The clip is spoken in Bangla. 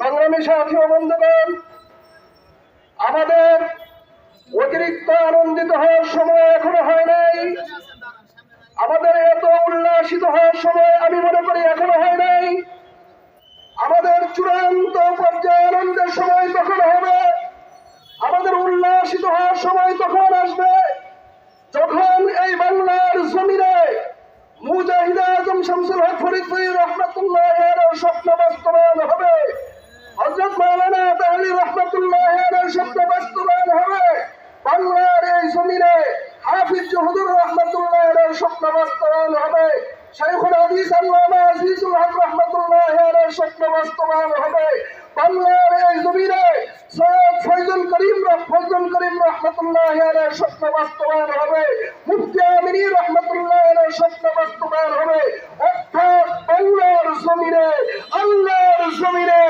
সংগ্রামী সাথী ও বন্ধুগণ, আমাদের অতিরিক্ত আনন্দিত হওয়ার সময় এখনো হয় নাই। আমাদের এত উল্লাসিত হওয়ার সময় আমি মনে করি এখনো হয় নাই। আমাদের চূড়ান্ত পর্যায়ে আনন্দের সময় তখন হবে, আমাদের উল্লাসিত হওয়ার সময় তখন আসবে যখন এই বাংলার জমিনে মুজাহিদে আজম শামসুল হক ফরিদপুরি রহমাতুল্লাহের স্বপ্ন বাস্তবায়ন হবে, হযরত মাওলানা তাহলি রহমাতুল্লাহের স্বপ্ন বাস্তবায়ন হবে, বাংলার এই জমিনে হাফিজ হুজুর রহমাতুল্লাহের স্বপ্ন বাস্তবায়ন হবে, শাইখুল হাদিস আল্লামা আজিজুল হক রহমাতুল্লাহের স্বপ্ন বাস্তবায়ন হবে, বাংলার এই জমিনে সৈয়দ ফয়জুল করিম রহমাতুল্লাহের স্বপ্ন বাস্তবায়ন হবে, মুফতি আমিনী রহমাতুল্লাহের স্বপ্ন বাস্তবায়ন হবে। অর্থাৎ বাংলার জমিনে, আল্লাহর জমিনে